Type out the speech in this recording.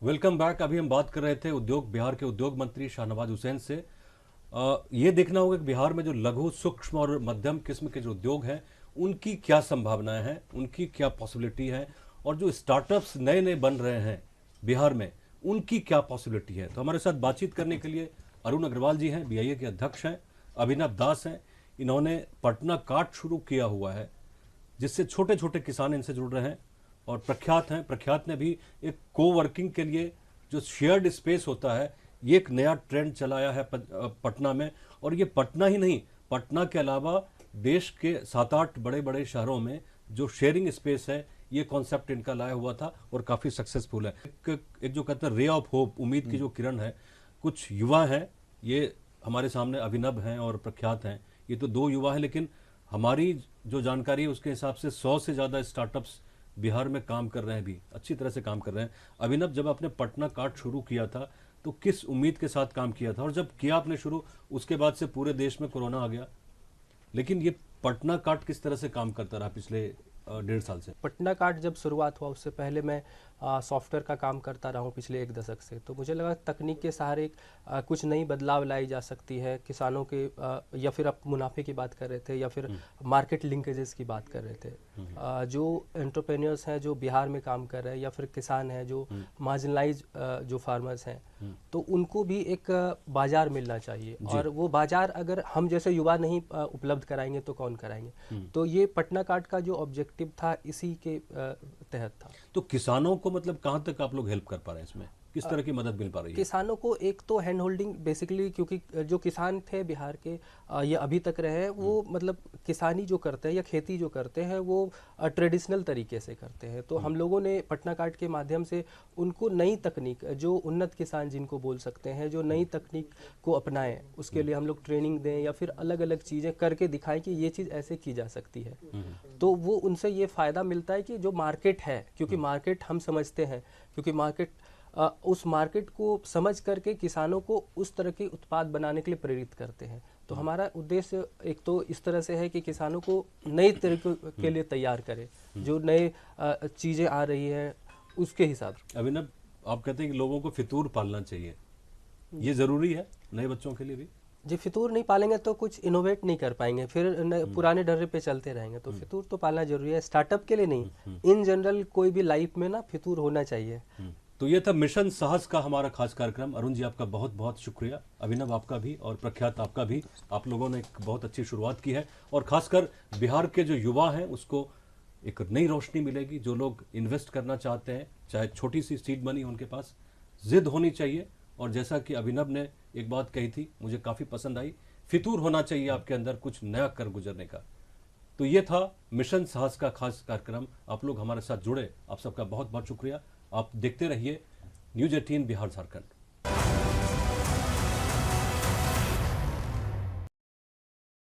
Welcome back. अभी हम बात कर रहे थे बिहार के उद्योग मंत्री शाहनवाज हुसैन से। ये देखना होगा कि बिहार में जो लघु सूक्ष्म और मध्यम किस्म के जो उद्योग हैं उनकी क्या संभावनाएं हैं, उनकी क्या पॉसिबिलिटी है, और जो स्टार्टअप्स नए नए बन रहे हैं बिहार में उनकी क्या पॉसिबिलिटी है। तो हमारे साथ बातचीत करने के लिए अरुण अग्रवाल जी हैं, बीआईए के अध्यक्ष हैं। अभिनव दास हैं, इन्होंने पटना कार्ट शुरू किया हुआ है जिससे छोटे छोटे किसान इनसे जुड़ रहे हैं। और प्रख्यात हैं, प्रख्यात ने भी एक कोवर्किंग के लिए जो शेयर्ड स्पेस होता है, ये एक नया ट्रेंड चलाया है पटना में। और ये पटना ही नहीं, पटना के अलावा देश के 7-8 बड़े बड़े शहरों में जो शेयरिंग स्पेस है, ये कॉन्सेप्ट इनका लाया हुआ था और काफ़ी सक्सेसफुल है। एक जो कहते हैं रे ऑफ होप, उम्मीद की जो किरण है। कुछ युवा हैं, ये हमारे सामने अभिनव हैं और प्रख्यात हैं। ये तो दो युवा हैं, लेकिन हमारी जो जानकारी है उसके हिसाब से 100 से ज़्यादा स्टार्टअप्स बिहार में काम कर रहे हैं, भी अच्छी तरह से काम कर रहे हैं। अभिनव, जब आपने पटना कार्ट शुरू किया था तो किस उम्मीद के साथ काम किया था, और जब किया आपने शुरू उसके बाद से पूरे देश में कोरोना आ गया, लेकिन ये पटना कार्ट किस तरह से काम करता रहा पिछले 1.5 साल से? पटना कार्ट जब शुरुआत हुआ उससे पहले मैं सॉफ्टवेयर का काम करता रहा हूँ पिछले 1 दशक से। तो मुझे लगा तकनीक के सहारे कुछ नई बदलाव लाई जा सकती है किसानों के, या फिर आप मुनाफे की बात कर रहे थे या फिर मार्केट लिंकेजेस की बात कर रहे थे। जो एंटरप्रेन्योर्स हैं जो बिहार में काम कर रहे हैं या फिर किसान हैं जो मार्जिनलाइज जो फार्मर्स हैं, तो उनको भी एक बाजार मिलना चाहिए। और वो बाजार अगर हम जैसे युवा नहीं उपलब्ध कराएंगे तो कौन कराएंगे। तो ये पटना कार्ट का जो ऑब्जेक्टिव था इसी के तहत था। तो किसानों को मतलब कहाँ तक आप लोग हेल्प कर पा रहे हैं इसमें, किस तरह की मदद मिल पा रही है? किसानों को एक तो हैंड होल्डिंग बेसिकली, क्योंकि जो किसान थे बिहार के ये अभी तक रहे हैं, वो मतलब किसानी जो करते हैं या खेती जो करते हैं वो ट्रेडिशनल तरीके से करते हैं। तो हम लोगों ने पटना कार्ट के माध्यम से उनको नई तकनीक, जो उन्नत किसान जिनको बोल सकते हैं, जो नई तकनीक को अपनाएं, उसके लिए हम लोग ट्रेनिंग दें या फिर अलग अलग चीज़ें करके दिखाएं कि ये चीज़ ऐसे की जा सकती है। तो वो उनसे ये फ़ायदा मिलता है कि जो मार्केट है, क्योंकि मार्केट हम समझते हैं, क्योंकि मार्केट उस मार्केट को समझ करके किसानों को उस तरह के उत्पाद बनाने के लिए प्रेरित करते हैं। तो हमारा उद्देश्य एक तो इस तरह से है कि किसानों को नए तरीकों के लिए तैयार करें, जो नए चीज़ें आ रही हैं उसके हिसाब से। अभिनव, आप कहते हैं कि लोगों को फितूर पालना चाहिए, ये ज़रूरी है नए बच्चों के लिए भी? जी, फितूर नहीं पालेंगे तो कुछ इनोवेट नहीं कर पाएंगे, फिर पुराने डर्रे पे चलते रहेंगे। तो फितूर तो पालना जरूरी है, स्टार्टअप के लिए नहीं, इन जनरल कोई भी लाइफ में ना फितूर होना चाहिए। तो ये था मिशन साहस का हमारा खास कार्यक्रम। अरुण जी, आपका बहुत बहुत शुक्रिया। अभिनव, आपका भी, और प्रख्यात आपका भी। आप लोगों ने एक बहुत अच्छी शुरुआत की है, और खासकर बिहार के जो युवा हैं उसको एक नई रोशनी मिलेगी। जो लोग इन्वेस्ट करना चाहते हैं, चाहे छोटी सी सीड मनी उनके पास, जिद होनी चाहिए। और जैसा कि अभिनव ने एक बात कही थी, मुझे काफ़ी पसंद आई, फितूर होना चाहिए आपके अंदर कुछ नया कर गुजरने का। तो ये था मिशन साहस का खास कार्यक्रम। आप लोग हमारे साथ जुड़े, आप सबका बहुत बहुत शुक्रिया। आप देखते रहिए न्यूज़ 18 बिहार झारखंड।